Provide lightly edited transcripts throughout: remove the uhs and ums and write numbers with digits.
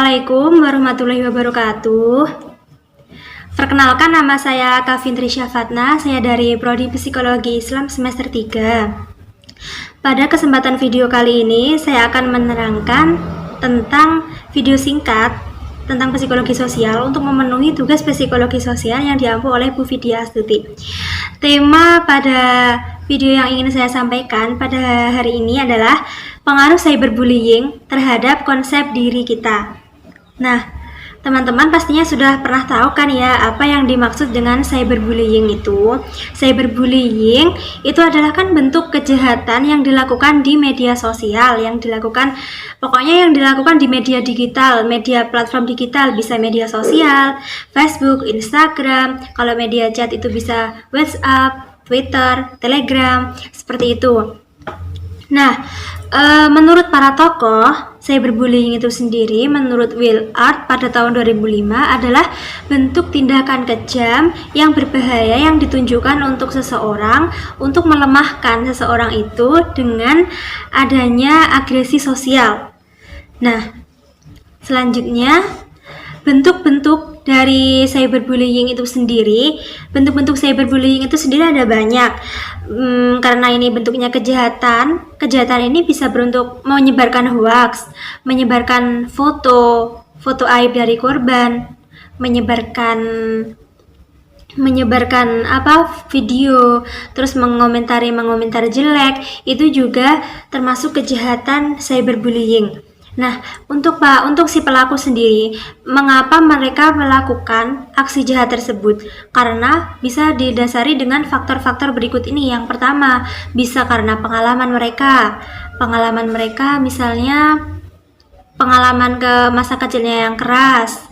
Assalamualaikum warahmatullahi wabarakatuh. Perkenalkan, nama saya Kavin Trisha Fatna, saya dari Prodi Psikologi Islam semester 3. Pada kesempatan video kali ini, saya akan menerangkan tentang video singkat tentang psikologi sosial untuk memenuhi tugas psikologi sosial yang diampu oleh Bu Vidya Astuti. Tema pada video yang ingin saya sampaikan pada hari ini adalah pengaruh cyberbullying terhadap konsep diri kita. Nah, teman-teman pastinya sudah pernah tahu kan ya apa yang dimaksud dengan cyberbullying itu. Cyberbullying itu adalah kan bentuk kejahatan yang dilakukan di media sosial, yang dilakukan di media digital, media platform digital, bisa media sosial, Facebook, Instagram. Kalau media chat itu bisa WhatsApp, Twitter, Telegram, seperti itu. Nah, menurut para tokoh, cyberbullying itu sendiri menurut Willard pada tahun 2005 adalah bentuk tindakan kejam yang berbahaya yang ditunjukkan untuk seseorang untuk melemahkan seseorang itu dengan adanya agresi sosial. Nah, selanjutnya bentuk-bentuk dari cyberbullying itu sendiri, bentuk-bentuk cyberbullying itu sendiri ada banyak. Karena ini bentuknya kejahatan ini bisa berbentuk menyebarkan hoax, menyebarkan foto aib dari korban, menyebarkan video, terus mengomentari jelek, itu juga termasuk kejahatan cyberbullying. Nah, untuk si pelaku sendiri, mengapa mereka melakukan aksi jahat tersebut? Karena bisa didasari dengan faktor-faktor berikut ini. Yang pertama, bisa karena pengalaman mereka misalnya pengalaman ke masa kecilnya yang keras.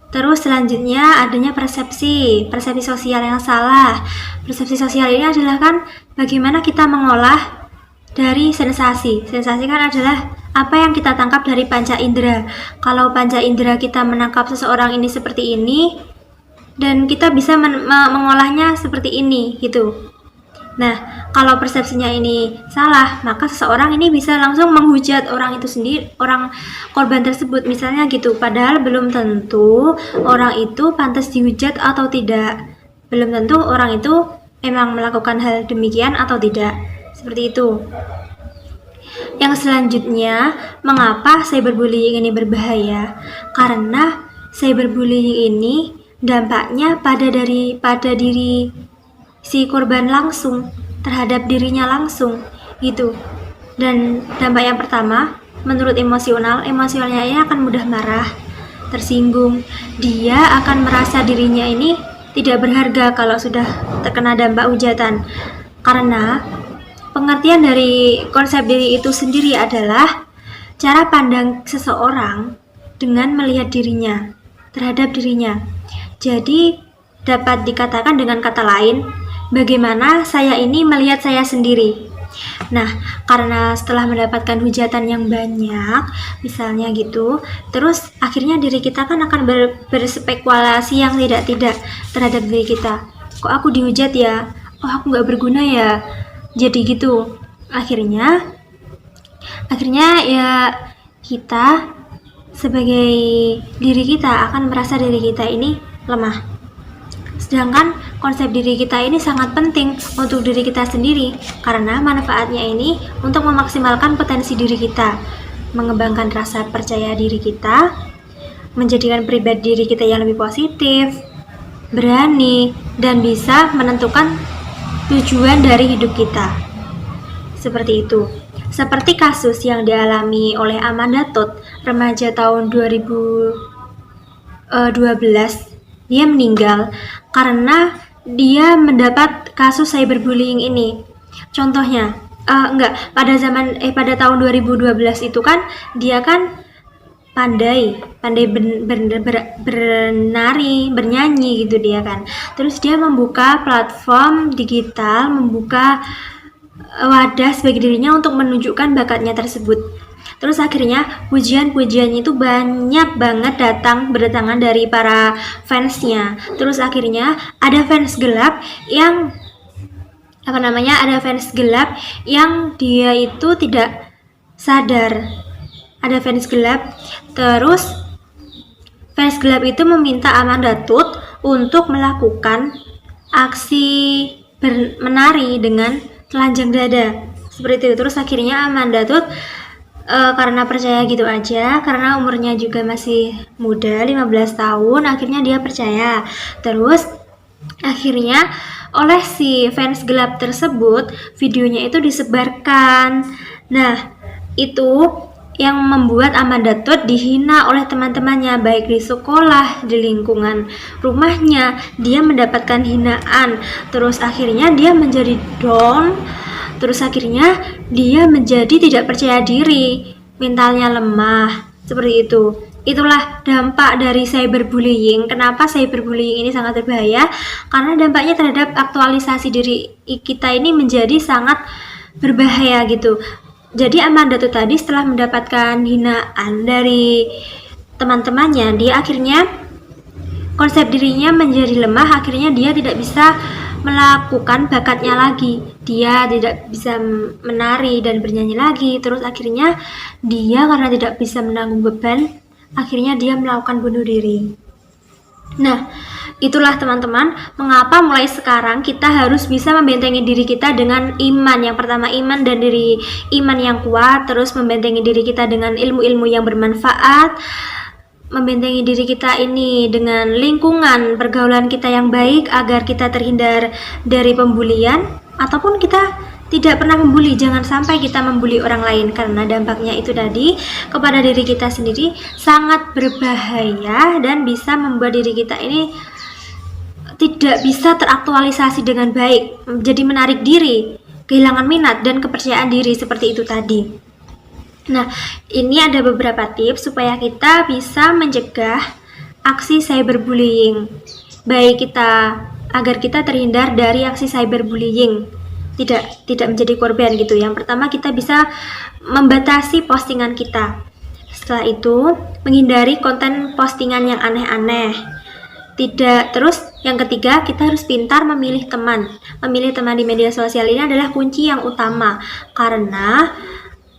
Terus selanjutnya adanya persepsi sosial yang salah. Persepsi sosial ini adalah kan bagaimana kita mengolah dari sensasi. Sensasi kan adalah apa yang kita tangkap dari panca indera. Kalau panca indera kita menangkap seseorang ini seperti ini, dan kita bisa mengolahnya seperti ini gitu. Nah, kalau persepsinya ini salah, maka seseorang ini bisa langsung menghujat orang itu sendiri, orang korban tersebut misalnya gitu. Padahal belum tentu orang itu pantas dihujat atau tidak. Belum tentu orang itu memang melakukan hal demikian atau tidak. Seperti itu. Yang selanjutnya, mengapa cyberbullying ini berbahaya? Karena cyberbullying ini dampaknya pada diri si korban langsung, terhadap dirinya langsung gitu. Dan dampak yang pertama, menurut emosionalnya ini akan mudah marah, tersinggung. Dia akan merasa dirinya ini tidak berharga kalau sudah terkena dampak hujatan. Karena pengertian dari konsep diri itu sendiri adalah cara pandang seseorang dengan melihat dirinya, terhadap dirinya. Jadi dapat dikatakan dengan kata lain, bagaimana saya ini melihat saya sendiri. Nah, karena setelah mendapatkan hujatan yang banyak, misalnya gitu, terus akhirnya diri kita kan akan berspekulasi yang tidak terhadap diri kita. Kok aku dihujat ya? Oh, aku gak berguna ya? Jadi gitu. Akhirnya ya kita sebagai diri kita akan merasa diri kita ini lemah. Sedangkan konsep diri kita ini sangat penting untuk diri kita sendiri karena manfaatnya ini untuk memaksimalkan potensi diri kita, mengembangkan rasa percaya diri kita, menjadikan pribadi diri kita yang lebih positif, berani, dan bisa menentukan tujuan dari hidup kita. Seperti itu. Seperti kasus yang dialami oleh Amanda Todd, remaja tahun 2012, dia meninggal karena dia mendapat kasus cyberbullying ini. Contohnya, pada tahun 2012 itu kan dia kan pandai bernari, bernyanyi gitu dia kan. Terus dia membuka platform digital, membuka wadah sebagai dirinya untuk menunjukkan bakatnya tersebut. Terus akhirnya pujian-pujiannya itu banyak banget berdatangan dari para fansnya. Terus akhirnya ada fans gelap yang dia itu tidak sadar. Ada fans gelap, terus fans gelap itu meminta Amanda Tut untuk melakukan aksi menari dengan telanjang dada seperti itu. Terus akhirnya Amanda Tut karena percaya gitu aja, karena umurnya juga masih muda, 15 tahun, akhirnya dia percaya. Terus akhirnya oleh si fans gelap tersebut, videonya itu disebarkan. Nah, itu yang membuat Amanda Tut dihina oleh teman-temannya, baik di sekolah, di lingkungan rumahnya, dia mendapatkan hinaan. Terus akhirnya dia menjadi down. Terus akhirnya dia menjadi tidak percaya diri, mentalnya lemah, seperti itu. Itulah dampak dari cyberbullying. Kenapa cyberbullying ini sangat berbahaya? Karena dampaknya terhadap aktualisasi diri kita ini menjadi sangat berbahaya gitu. Jadi Amanda tuh tadi setelah mendapatkan hinaan dari teman-temannya, dia akhirnya konsep dirinya menjadi lemah, akhirnya dia tidak bisa melakukan bakatnya lagi, dia tidak bisa menari dan bernyanyi lagi. Terus akhirnya dia karena tidak bisa menanggung beban, akhirnya dia melakukan bunuh diri. Nah, itulah teman-teman mengapa mulai sekarang kita harus bisa membentengi diri kita dengan iman. Yang pertama iman, dan dari iman yang kuat, terus membentengi diri kita dengan ilmu-ilmu yang bermanfaat, membentengi diri kita ini dengan lingkungan pergaulan kita yang baik agar kita terhindar dari pembulian, ataupun kita tidak pernah membuli. Jangan sampai kita membuli orang lain, karena dampaknya itu tadi kepada diri kita sendiri sangat berbahaya dan bisa membuat diri kita ini tidak bisa teraktualisasi dengan baik, jadi menarik diri, kehilangan minat dan kepercayaan diri seperti itu tadi. Nah, ini ada beberapa tips supaya kita bisa mencegah aksi cyberbullying. Baik kita agar kita terhindar dari aksi cyberbullying, tidak menjadi korban gitu. Yang pertama, kita bisa membatasi postingan kita. Setelah itu, menghindari konten postingan yang aneh-aneh. Terus yang ketiga, kita harus pintar memilih teman. Memilih teman di media sosial ini adalah kunci yang utama,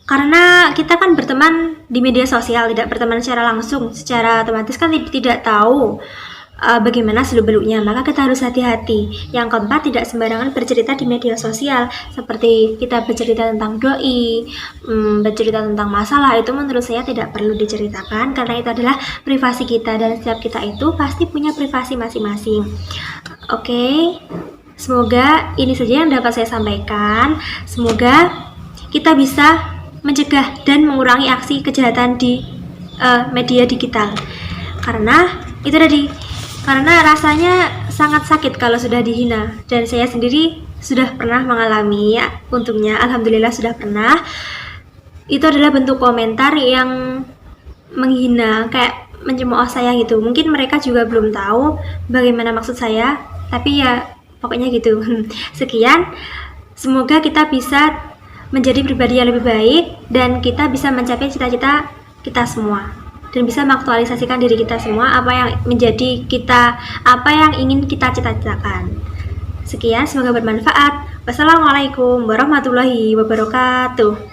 karena kita kan berteman di media sosial, tidak berteman secara langsung, secara otomatis kan tidak tahu bagaimana seluk-beluknya, maka kita harus hati-hati. Yang keempat, tidak sembarangan bercerita di media sosial, seperti kita bercerita tentang doi, bercerita tentang masalah, itu menurut saya tidak perlu diceritakan, karena itu adalah privasi kita, dan setiap kita itu pasti punya privasi masing-masing. Oke, semoga ini saja yang dapat saya sampaikan. Semoga kita bisa mencegah dan mengurangi aksi kejahatan di media digital, karena itu tadi, karena rasanya sangat sakit kalau sudah dihina, dan saya sendiri sudah pernah mengalami ya, untungnya alhamdulillah sudah pernah. Itu adalah bentuk komentar yang menghina, kayak mencemooh saya gitu. Mungkin mereka juga belum tahu bagaimana maksud saya, tapi ya pokoknya gitu. Sekian, semoga kita bisa menjadi pribadi yang lebih baik, dan kita bisa mencapai cita-cita kita semua, dan bisa mengaktualisasikan diri kita semua, apa yang menjadi kita, apa yang ingin kita cita-citakan. Sekian, semoga bermanfaat. Wassalamualaikum warahmatullahi wabarakatuh.